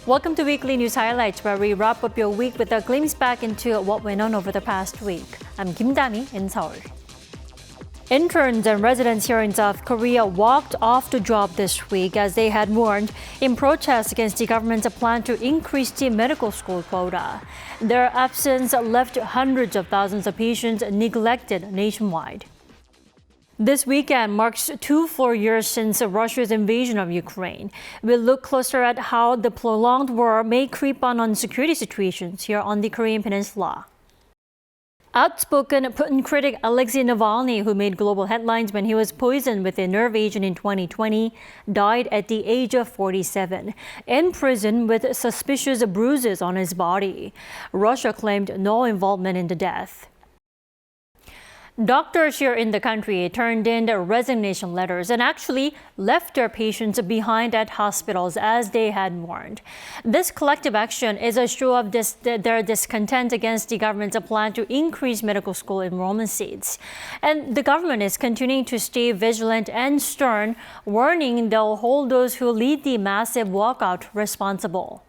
Welcome to Weekly News Highlights, where we wrap up your week with a glimpse back into what went on over the past week. I'm Kim Dami in Seoul. Interns and residents here in South Korea walked off the job this week as they had warned in protest against the government's plan to increase the medical school quota. Their absence left hundreds of thousands of patients neglected nationwide. This weekend marks 2 full years since Russia's invasion of Ukraine. We'll look closer at how the prolonged war may creep on security situations here on the Korean Peninsula. Outspoken Putin critic Alexey Navalny, who made global headlines when he was poisoned with a nerve agent in 2020, died at the age of 47, in prison with suspicious bruises on his body. Russia claimed no involvement in the death. Doctors here in the country turned in their resignation letters and actually left their patients behind at hospitals as they had warned. This collective action is a show of their discontent against the government's plan to increase medical school enrollment seats. And the government is continuing to stay vigilant and stern, warning they'll hold those who lead the massive walkout responsible.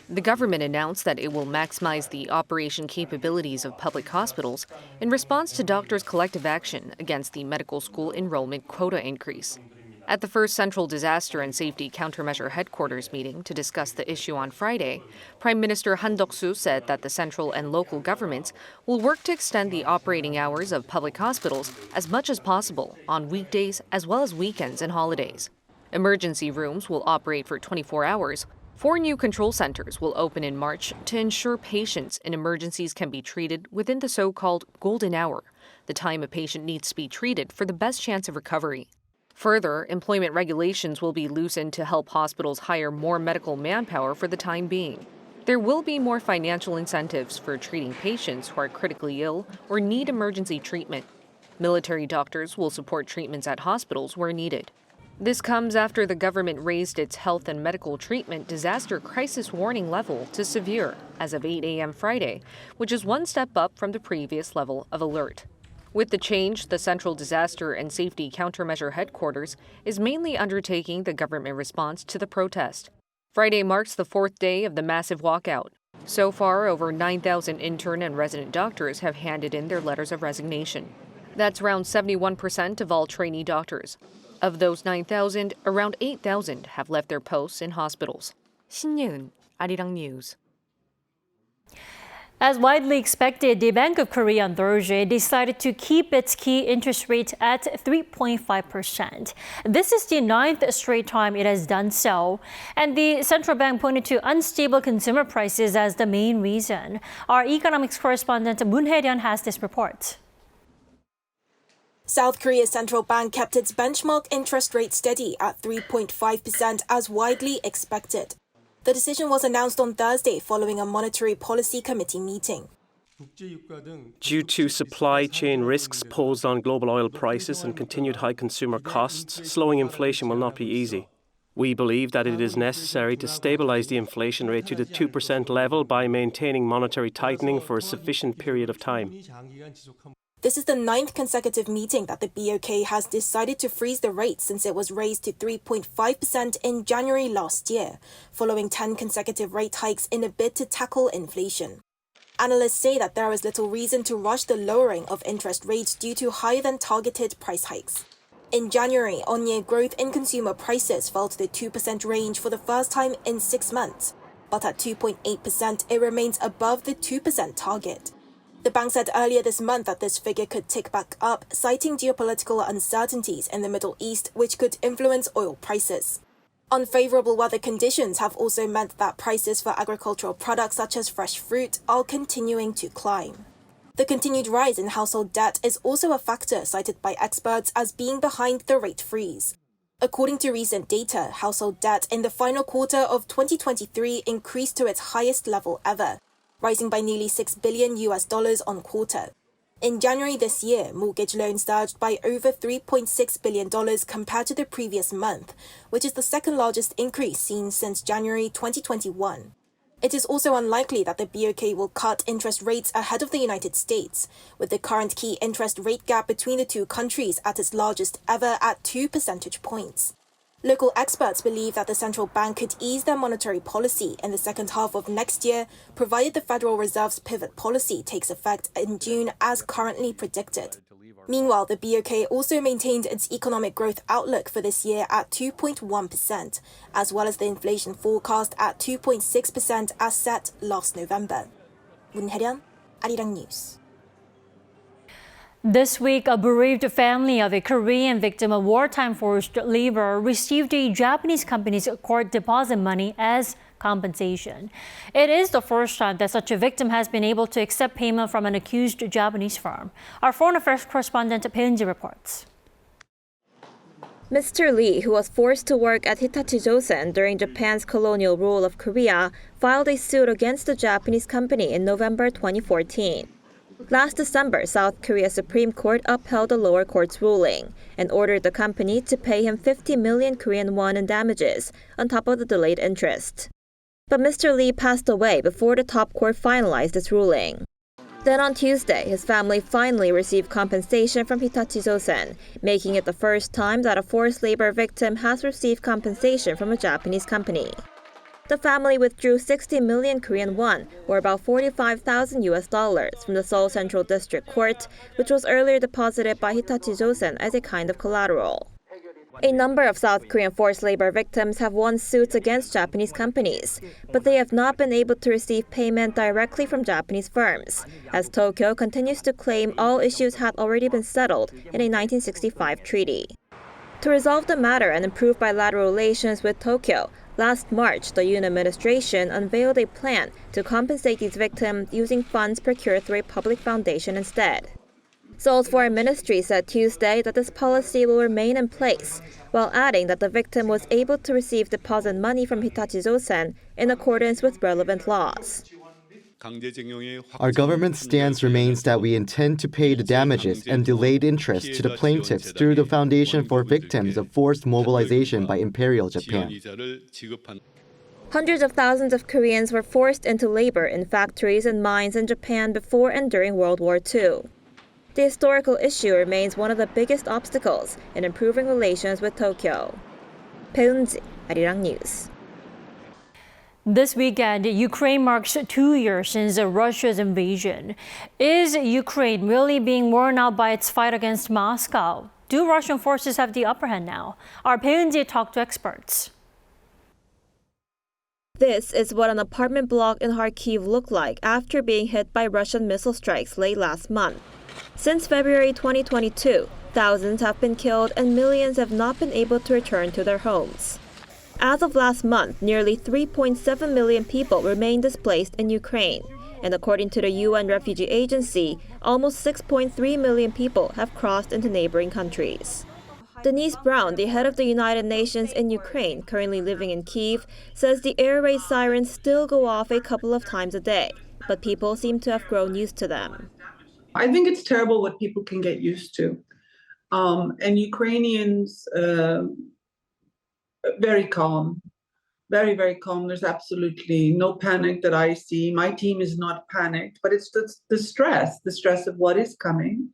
The government announced that it will maximize the operation capabilities of public hospitals in response to doctors' collective action against the medical school enrollment quota increase. At the first Central Disaster and Safety Countermeasure Headquarters meeting to discuss the issue on Friday, Prime Minister Han Duk-soo said that the central and local governments will work to extend the operating hours of public hospitals as much as possible on weekdays as well as weekends and holidays. Emergency rooms will operate for 24 hours. 4 new control centers will open in March to ensure patients in emergencies can be treated within the so-called golden hour, the time a patient needs to be treated for the best chance of recovery. Further, employment regulations will be loosened to help hospitals hire more medical manpower for the time being. There will be more financial incentives for treating patients who are critically ill or need emergency treatment. Military doctors will support treatments at hospitals where needed. This comes after the government raised its health and medical treatment disaster crisis warning level to severe as of 8 a.m. Friday, which is one step up from the previous level of alert. With the change, the Central Disaster and Safety Countermeasure Headquarters is mainly undertaking the government response to the protest. Friday marks the 4th day of the massive walkout. So far, over 9,000 intern and resident doctors have handed in their letters of resignation. That's around 71% of all trainee doctors. Of those 9,000, around 8,000 have left their posts in hospitals. 신예은, Arirang News. As widely expected, the Bank of Korea on Thursday decided to keep its key interest rate at 3.5%. This is the 9th straight time it has done so. And the central bank pointed to unstable consumer prices as the main reason. Our economics correspondent Moon Hae-ryun has this report. South Korea's central bank kept its benchmark interest rate steady at 3.5% as widely expected. The decision was announced on Thursday following a monetary policy committee meeting. Due to supply chain risks posed on global oil prices and continued high consumer costs, slowing inflation will not be easy. We believe that it is necessary to stabilize the inflation rate to the 2% level by maintaining monetary tightening for a sufficient period of time. This is the 9th consecutive meeting that the BOK has decided to freeze the rate since it was raised to 3.5% in January last year, following 10 consecutive rate hikes in a bid to tackle inflation. Analysts say that there is little reason to rush the lowering of interest rates due to higher-than-targeted price hikes. In January, on-year growth in consumer prices fell to the 2% range for the first time in 6 months, but at 2.8%, it remains above the 2% target. The bank said earlier this month that this figure could tick back up, citing geopolitical uncertainties in the Middle East, which could influence oil prices. Unfavorable weather conditions have also meant that prices for agricultural products such as fresh fruit are continuing to climb. The continued rise in household debt is also a factor cited by experts as being behind the rate freeze. According to recent data, household debt in the final quarter of 2023 increased to its highest level ever, rising by nearly $6 billion on quarter. In January this year, mortgage loans surged by over $3.6 billion compared to the previous month, which is the second largest increase seen since January 2021. It is also unlikely that the BOK will cut interest rates ahead of the United States, with the current key interest rate gap between the two countries at its largest ever at 2 percentage points. Local experts believe that the central bank could ease their monetary policy in the second half of next year, provided the Federal Reserve's pivot policy takes effect in June as currently predicted. Meanwhile, the BOK also maintained its economic growth outlook for this year at 2.1%, as well as the inflation forecast at 2.6% as set last November. 문혜련, Arirang News. This week, a bereaved family of a Korean victim of wartime forced labor received a Japanese company's court deposit money as compensation. It is the first time that such a victim has been able to accept payment from an accused Japanese firm. Our foreign affairs correspondent Pyeonji reports. Mr. Lee, who was forced to work at Hitachi Zosen during Japan's colonial rule of Korea, filed a suit against the Japanese company in November 2014. Last December, South Korea's Supreme Court upheld the lower court's ruling and ordered the company to pay him 50 million Korean won in damages on top of the delayed interest. But Mr. Lee passed away before the top court finalized its ruling. Then on Tuesday, his family finally received compensation from Hitachi Zosen, making it the first time that a forced labor victim has received compensation from a Japanese company. The family withdrew 60 million Korean won, or about $45,000 from the Seoul Central District Court, which was earlier deposited by Hitachi Zosen as a kind of collateral. A number of South Korean forced labor victims have won suits against Japanese companies, but they have not been able to receive payment directly from Japanese firms, as Tokyo continues to claim all issues had already been settled in a 1965 treaty. To resolve the matter and improve bilateral relations with Tokyo, last March, the Yoon administration unveiled a plan to compensate these victims using funds procured through a public foundation instead. Seoul's foreign ministry said Tuesday that this policy will remain in place, while adding that the victim was able to receive deposit money from Hitachi Zosen in accordance with relevant laws. Our government's stance remains that we intend to pay the damages and delayed interest to the plaintiffs through the Foundation for Victims of Forced Mobilization by Imperial Japan. Hundreds of thousands of Koreans were forced into labor in factories and mines in Japan before and during World War II. The historical issue remains one of the biggest obstacles in improving relations with Tokyo. Pyeonji, Arirang News. This weekend, Ukraine marks 2 years since Russia's invasion. Is Ukraine really being worn out by its fight against Moscow? Do Russian forces have the upper hand now? Our Pyeonji talked to experts. This is what an apartment block in Kharkiv looked like after being hit by Russian missile strikes late last month. Since February 2022, thousands have been killed and millions have not been able to return to their homes. As of last month, nearly 3.7 million people remain displaced in Ukraine, and according to the UN Refugee Agency, almost 6.3 million people have crossed into neighboring countries. Denise Brown, the head of the United Nations in Ukraine, currently living in Kyiv, says the air raid sirens still go off a couple of times a day, but people seem to have grown used to them. I think it's terrible what people can get used to. And Ukrainians, very calm, very, very calm. There's absolutely no panic that I see. My team is not panicked, but it's the stress of what is coming.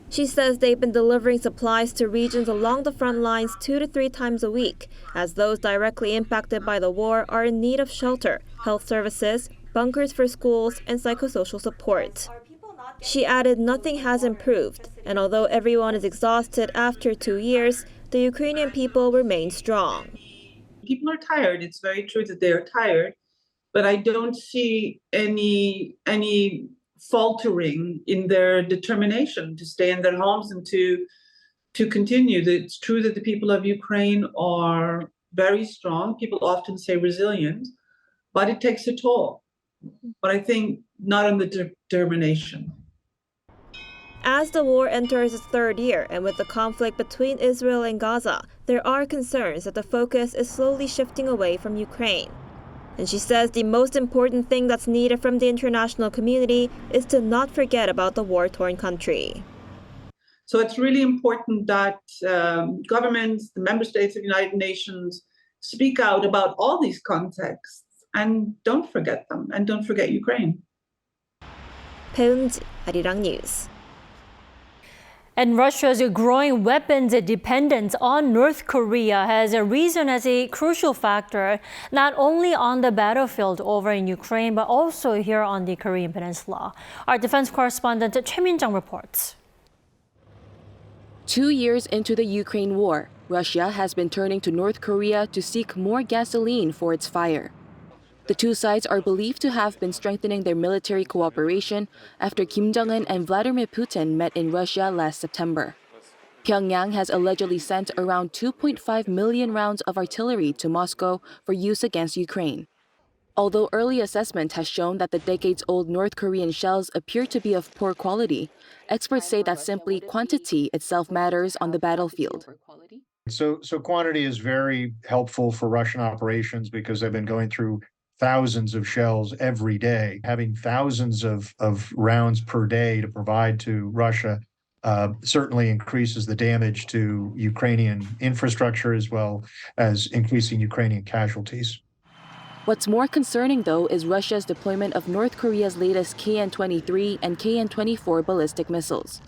She says they've been delivering supplies to regions along the front lines 2 to 3 times a week, as those directly impacted by the war are in need of shelter, health services, bunkers for schools, and psychosocial support. She added nothing has improved, and although everyone is exhausted after 2 years, the Ukrainian people remain strong. People are tired. It's very true that they are tired, but I don't see any faltering in their determination to stay in their homes and to continue. It's true that the people of Ukraine are very strong. People often say resilient, but it takes a toll. But I think not on the determination. As the war enters its 3rd year and with the conflict between Israel and Gaza, there are concerns that the focus is slowly shifting away from Ukraine. And she says the most important thing that's needed from the international community is to not forget about the war-torn country. So it's really important that governments, the member states of the United Nations, speak out about all these contexts and don't forget them, and don't forget Ukraine. 배은지, Arirang News. And Russia's growing weapons dependence on North Korea has arisen as a crucial factor, not only on the battlefield over in Ukraine, but also here on the Korean Peninsula. Our defense correspondent Choi Min-jung reports. 2 years into the Ukraine war, Russia has been turning to North Korea to seek more gasoline for its fire. The two sides are believed to have been strengthening their military cooperation after Kim Jong-un and Vladimir Putin met in Russia last September. Pyongyang has allegedly sent around 2.5 million rounds of artillery to Moscow for use against Ukraine. Although early assessment has shown that the decades-old North Korean shells appear to be of poor quality, experts say that simply quantity itself matters on the battlefield. So quantity is very helpful for Russian operations because they've been going through thousands of shells every day. Having thousands of rounds per day to provide to Russia certainly increases the damage to Ukrainian infrastructure as well as increasing Ukrainian casualties. What's more concerning, though, is Russia's deployment of North Korea's latest KN-23 and KN-24 ballistic missiles.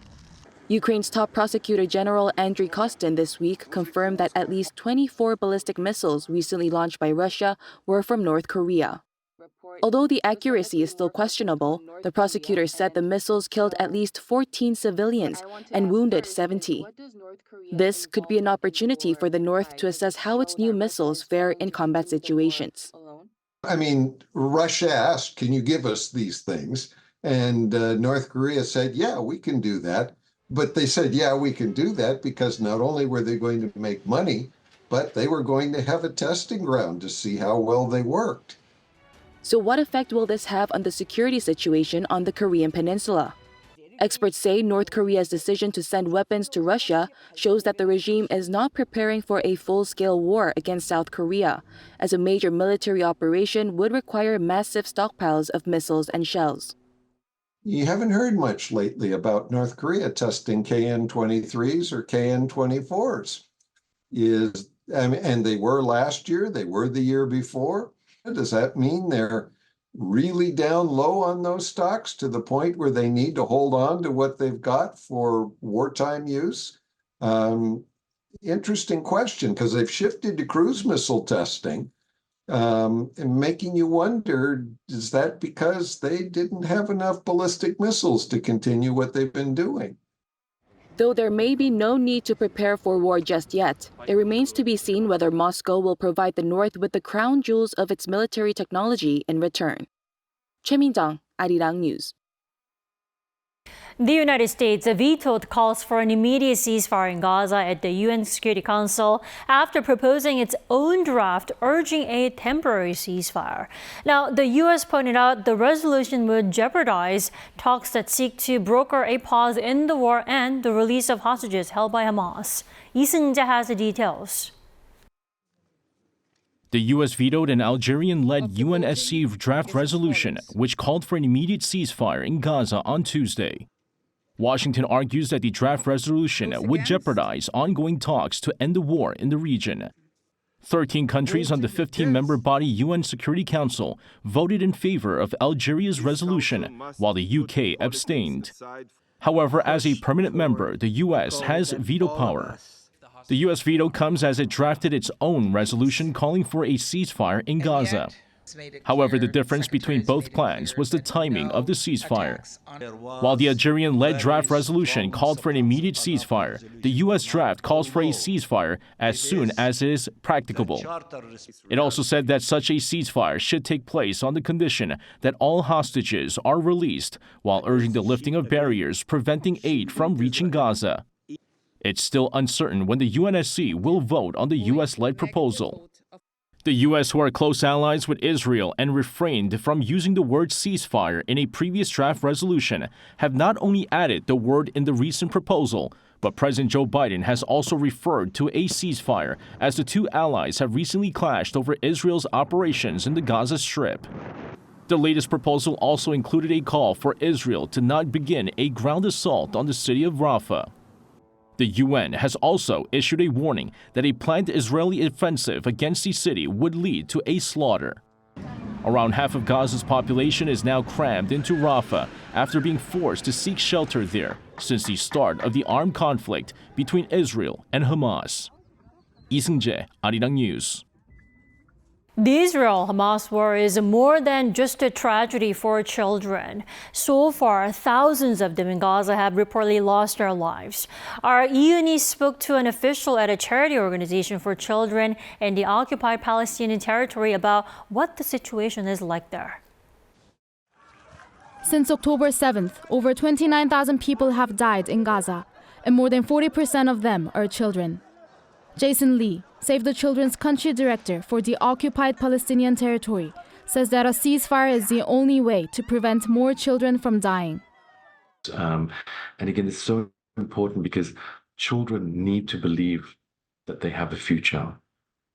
Ukraine's top prosecutor general Andriy Kostin this week confirmed that at least 24 ballistic missiles recently launched by Russia were from North Korea. Although the accuracy is still questionable, the prosecutor said the missiles killed at least 14 civilians and wounded 70. This could be an opportunity for the North to assess how its new missiles fare in combat situations. I mean, Russia asked, can you give us these things? And North Korea said, yeah, we can do that. But they said, yeah, we can do that because not only were they going to make money, but they were going to have a testing ground to see how well they worked. So what effect will this have on the security situation on the Korean Peninsula? Experts say North Korea's decision to send weapons to Russia shows that the regime is not preparing for a full-scale war against South Korea, as a major military operation would require massive stockpiles of missiles and shells. You haven't heard much lately about North Korea testing KN-23s or KN-24s. And they were last year, they were the year before. Does that mean they're really down low on those stocks to the point where they need to hold on to what they've got for wartime use? Interesting question, because they've shifted to cruise missile testing. And making you wonder, is that because they didn't have enough ballistic missiles to continue what they've been doing? Though there may be no need to prepare for war just yet, it remains to be seen whether Moscow will provide the North with the crown jewels of its military technology in return. Choi Min-jung, Arirang News. The United States vetoed calls for an immediate ceasefire in Gaza at the UN Security Council after proposing its own draft urging a temporary ceasefire. Now, the U.S. pointed out the resolution would jeopardize talks that seek to broker a pause in the war and the release of hostages held by Hamas. Lee Seung-jae has the details. The U.S. vetoed an Algerian-led UNSC draft resolution which called for an immediate ceasefire in Gaza on Tuesday. Washington argues that the draft resolution would jeopardize ongoing talks to end the war in the region. 13 countries on the 15-member body UN Security Council voted in favor of Algeria's resolution, while the UK abstained. However, as a permanent member, the U.S. has veto power. The U.S. veto comes as it drafted its own resolution calling for a ceasefire in Gaza. However, the difference between both plans was the timing of the ceasefire. While the Algerian-led draft resolution called for an immediate ceasefire, the U.S. draft calls for a ceasefire as soon as it is practicable. It also said that such a ceasefire should take place on the condition that all hostages are released, while urging the lifting of barriers preventing aid from reaching Gaza. It's still uncertain when the UNSC will vote on the U.S.-led proposal. The U.S., who are close allies with Israel and refrained from using the word ceasefire in a previous draft resolution, have not only added the word in the recent proposal, But President Joe Biden has also referred to a ceasefire as the two allies have recently clashed over Israel's operations in the Gaza Strip. The latest proposal also included a call for Israel to not begin a ground assault on the city of Rafah. The UN has also issued a warning that a planned Israeli offensive against the city would lead to a slaughter. Around half of Gaza's population is now crammed into Rafah after being forced to seek shelter there since the start of the armed conflict between Israel and Hamas. Lee Seung-jae, Arirang News. The Israel-Hamas war is more than just a tragedy for children. So far, thousands of them in Gaza have reportedly lost their lives. Our Iuni spoke to an official at a charity organization for children in the occupied Palestinian territory about what the situation is like there. Since October 7th, over 29,000 people have died in Gaza, and more than 40% of them are children. Jason Lee, Save the Children's country director for the occupied Palestinian territory, says that a ceasefire is the only way to prevent more children from dying. And again, it's so important because children need to believe that they have a future,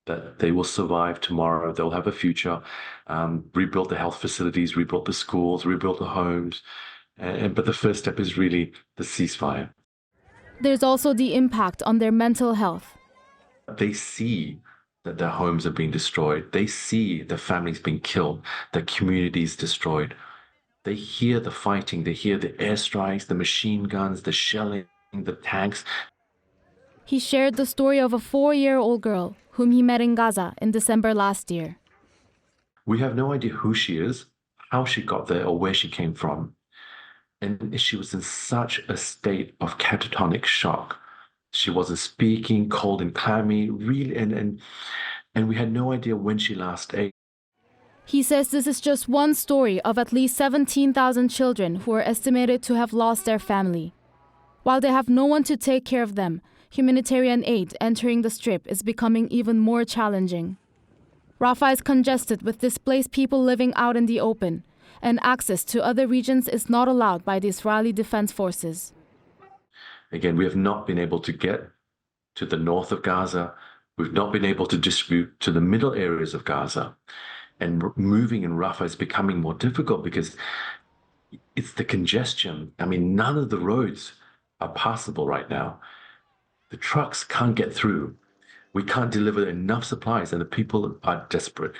that they will survive tomorrow, they'll have a future, rebuild the health facilities, rebuild the schools, rebuild the homes. But the first step is really the ceasefire. There's also the impact on their mental health. They see that their homes are being destroyed. They see their families being killed, their communities destroyed. They hear the fighting, they hear the airstrikes, the machine guns, the shelling, the tanks. He shared the story of a 4-year-old girl whom he met in Gaza in December last year. We have no idea who she is, how she got there, or where she came from. And she was in such a state of catatonic shock. She wasn't speaking, cold and clammy, really, and we had no idea when she last ate. He says this is just one story of at least 17,000 children who are estimated to have lost their family. While they have no one to take care of them, humanitarian aid entering the Strip is becoming even more challenging. Rafah is congested with displaced people living out in the open, and access to other regions is not allowed by the Israeli Defense Forces. Again, we have not been able to get to the north of Gaza. We've not been able to distribute to the middle areas of Gaza. And moving in Rafah is becoming more difficult because it's the congestion. I mean, none of the roads are passable right now. The trucks can't get through. We can't deliver enough supplies, and the people are desperate.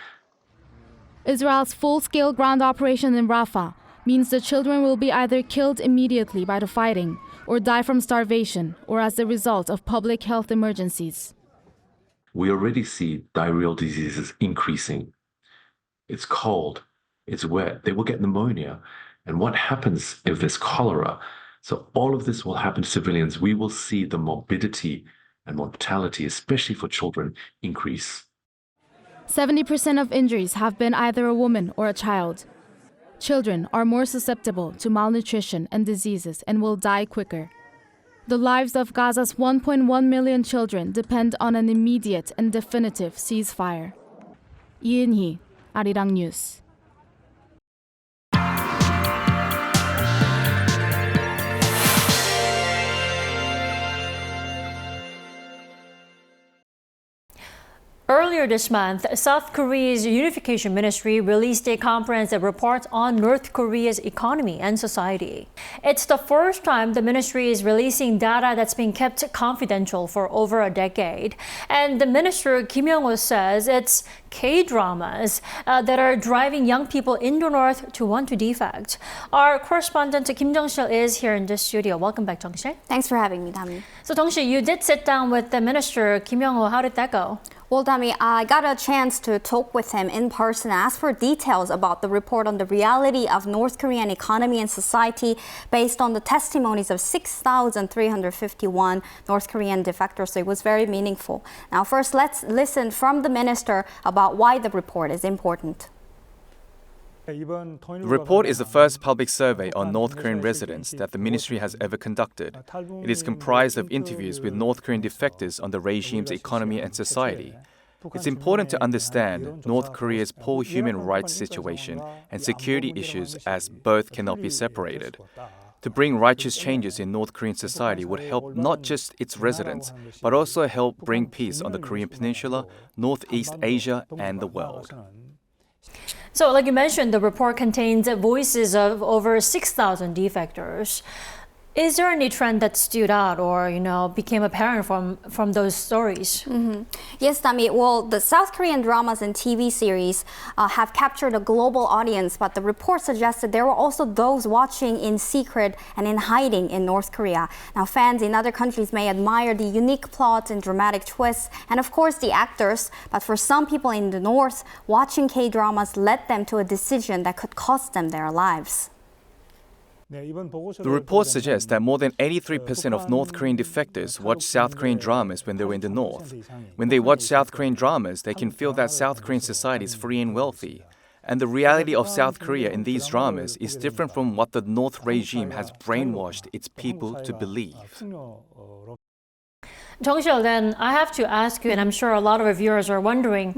Israel's full-scale ground operation in Rafah means the children will be either killed immediately by the fighting or die from starvation or as a result of public health emergencies. We already see diarrheal diseases increasing. It's cold, it's wet, they will get pneumonia. And what happens if there's cholera? So all of this will happen to civilians. We will see the morbidity and mortality, especially for children, increase. 70% of injuries have been either a woman or a child. Children are more susceptible to malnutrition and diseases and will die quicker. The lives of Gaza's 1.1 million children depend on an immediate and definitive ceasefire. Lee Eun-hee, Arirang News. Earlier this month, South Korea's Unification Ministry released a comprehensive report on North Korea's economy and society. It's the first time the ministry is releasing data that's been kept confidential for over a decade. And the minister, Kim Young-ho, says it's K-dramas that are driving young people in the North to want to defect. Our correspondent, Kim Jung-sil, is here in the studio. Welcome back, Jung-sil. Thanks for having me, Dami. So, Jung-sil, you did sit down with the minister, Kim Young-ho. How did that go? Well, Dami, I got a chance to talk with him in person and ask for details about the report on the reality of North Korean economy and society based on the testimonies of 6,351 North Korean defectors. So it was very meaningful. Now, first, let's listen from the minister about why the report is important. The report is the first public survey on North Korean residents that the ministry has ever conducted. It is comprised of interviews with North Korean defectors on the regime's economy and society. It's important to understand North Korea's poor human rights situation and security issues as both cannot be separated. To bring righteous changes in North Korean society would help not just its residents, but also help bring peace on the Korean Peninsula, Northeast Asia, and the world. So, like you mentioned, the report contains voices of over 6,000 defectors. Is there any trend that stood out or, became apparent from those stories? Yes, Dami. Well, the South Korean dramas and TV series have captured a global audience, but the report suggested there were also those watching in secret and in hiding in North Korea. Now, fans in other countries may admire the unique plots and dramatic twists, and of course the actors, but for some people in the North, watching K-dramas led them to a decision that could cost them their lives. The report suggests that more than 83% of North Korean defectors watch South Korean dramas when they were in the North. When they watch South Korean dramas, they can feel that South Korean society is free and wealthy. And the reality of South Korea in these dramas is different from what the North regime has brainwashed its people to believe. Jung-seo, then I have to ask you, and I'm sure a lot of our viewers are wondering,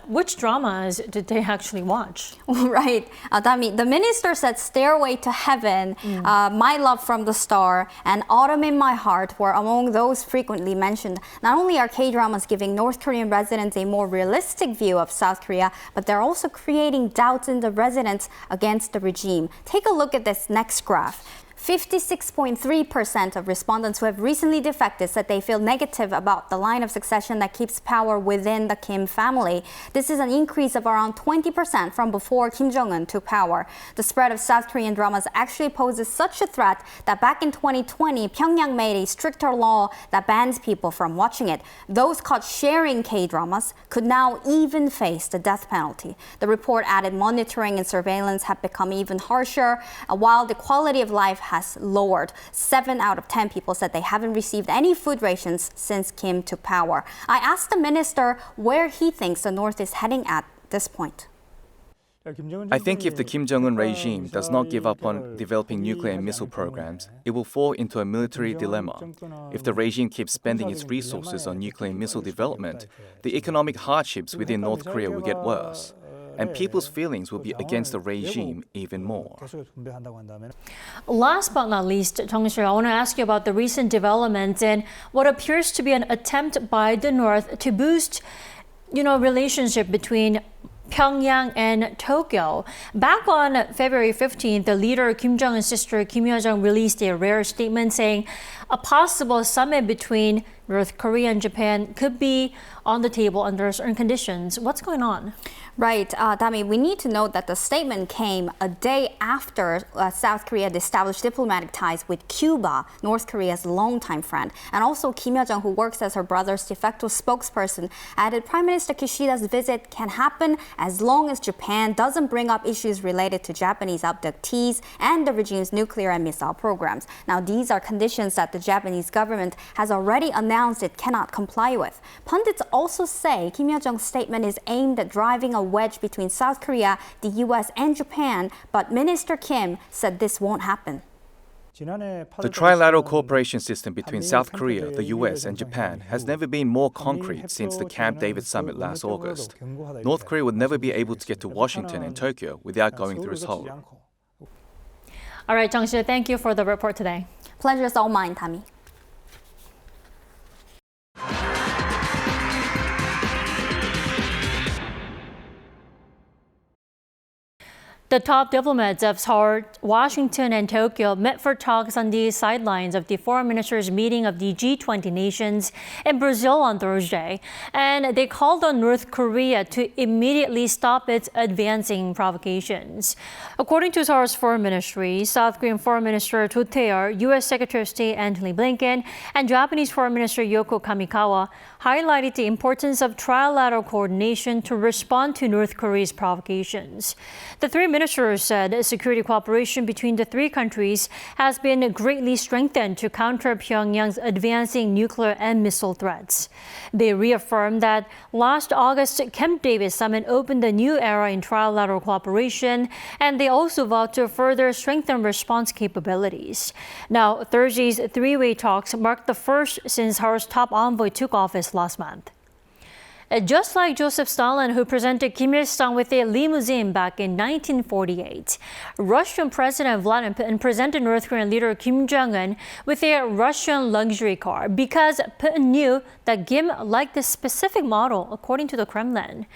which dramas did they actually watch? Right. Dami, the minister said Stairway to Heaven, My Love from the Star, and Autumn in My Heart were among those frequently mentioned. Not only are K-dramas giving North Korean residents a more realistic view of South Korea, but they're also creating doubts in the residents against the regime. Take a look at this next graph. 56.3% of respondents who have recently defected said they feel negative about the line of succession that keeps power within the Kim family. This is an increase of around 20% from before Kim Jong-un took power. The spread of South Korean dramas actually poses such a threat that back in 2020, Pyongyang made a stricter law that bans people from watching it. Those caught sharing K-dramas could now even face the death penalty. The report added monitoring and surveillance have become even harsher, while the quality of life has lowered. 7 out of 10 people said they haven't received any food rations since Kim took power. I asked the minister where he thinks the North is heading at this point. I think if the Kim Jong-un regime does not give up on developing nuclear and missile programs, it will fall into a military dilemma. If the regime keeps spending its resources on nuclear and missile development, the economic hardships within North Korea will get worse. And people's feelings will be against the regime even more. Last but not least, Jung-seo, I want to ask you about the recent developments in what appears to be an attempt by the North to boost, relationship between Pyongyang and Tokyo. Back on February 15th, the leader Kim Jong-un's sister Kim Yo-jong released a rare statement saying a possible summit between North Korea and Japan could be on the table under certain conditions. What's going on? Right, Dami, we need to note that the statement came a day after South Korea had established diplomatic ties with Cuba, North Korea's longtime friend. And also Kim Yo-jong, who works as her brother's de facto spokesperson, added Prime Minister Kishida's visit can happen as long as Japan doesn't bring up issues related to Japanese abductees and the regime's nuclear and missile programs. Now, these are conditions that the Japanese government has already announced it cannot comply with. Pundits also say Kim Yo-jong's statement is aimed at driving a wedge between South Korea, the U.S. and Japan, but Minister Kim said this won't happen. The trilateral cooperation system between South Korea, the U.S. and Japan has never been more concrete since the Camp David summit last August. North Korea would never be able to get to Washington and Tokyo without going through Seoul. All right, Jung-seo, thank you for the report today. Pleasure is all mine, Dami. The top diplomats of Seoul, Washington, and Tokyo met for talks on the sidelines of the foreign ministers' meeting of the G20 nations in Brazil on Thursday. And they called on North Korea to immediately stop its advancing provocations. According to Seoul's foreign ministry, South Korean Foreign Minister Do Tae-yeol, U.S. Secretary of State Antony Blinken, and Japanese Foreign Minister Yoko Kamikawa highlighted the importance of trilateral coordination to respond to North Korea's provocations. The three ministers said security cooperation between the three countries has been greatly strengthened to counter Pyongyang's advancing nuclear and missile threats. They reaffirmed that last August Camp David summit opened a new era in trilateral cooperation, and they also vowed to further strengthen response capabilities. Now, Thursday's three-way talks marked the first since Seoul's top envoy took office last month. Just like Joseph Stalin, who presented Kim Il-sung with a limousine back in 1948, Russian President Vladimir Putin presented North Korean leader Kim Jong-un with a Russian luxury car because Putin knew that Kim liked this specific model, according to the Kremlin.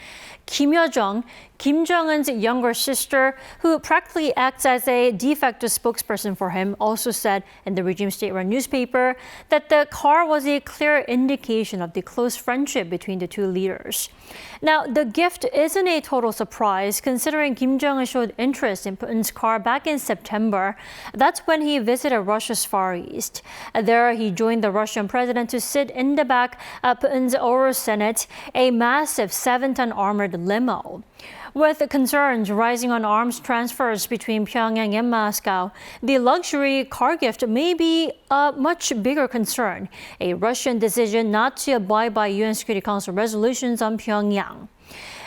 Kim Yo-jong, Kim Jong-un's younger sister, who practically acts as a de facto spokesperson for him, also said in the regime state-run newspaper that the car was a clear indication of the close friendship between the two leaders. Now, the gift isn't a total surprise, considering Kim Jong-un showed interest in Putin's car back in September. That's when he visited Russia's Far East. There, he joined the Russian president to sit in the back of Putin's Euro Senate, a massive 7-ton armored limo. With concerns rising on arms transfers between Pyongyang and Moscow, the luxury car gift may be a much bigger concern, a Russian decision not to abide by UN Security Council resolutions on Pyongyang.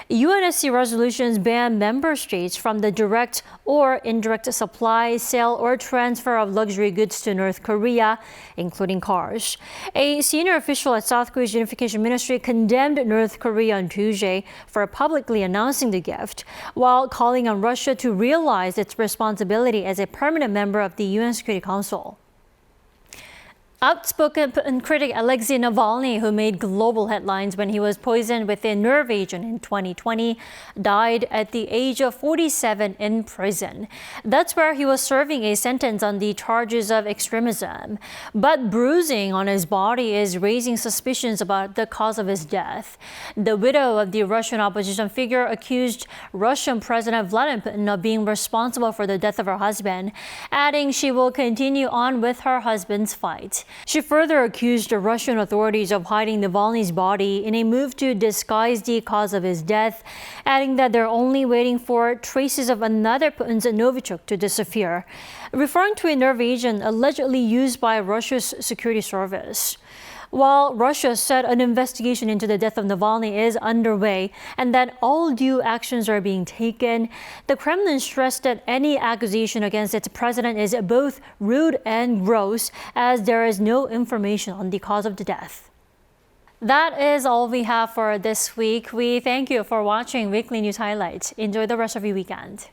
UNSC resolutions ban member states from the direct or indirect supply, sale, or transfer of luxury goods to North Korea, including cars. A senior official at South Korea's Unification Ministry condemned North Korea on Tuesday for publicly announcing the gift, while calling on Russia to realize its responsibility as a permanent member of the UN Security Council. Outspoken Putin critic Alexey Navalny, who made global headlines when he was poisoned with a nerve agent in 2020, died at the age of 47 in prison. That's where he was serving a sentence on the charges of extremism. But bruising on his body is raising suspicions about the cause of his death. The widow of the Russian opposition figure accused Russian President Vladimir Putin of being responsible for the death of her husband, adding she will continue on with her husband's fight. She further accused the Russian authorities of hiding Navalny's body in a move to disguise the cause of his death, adding that they're only waiting for traces of another Putin's Novichok to disappear, referring to a nerve agent allegedly used by Russia's security service. While Russia said an investigation into the death of Navalny is underway and that all due actions are being taken, the Kremlin stressed that any accusation against its president is both rude and gross, as there is no information on the cause of the death. That is all we have for this week. We thank you for watching Weekly News Highlights. Enjoy the rest of your weekend.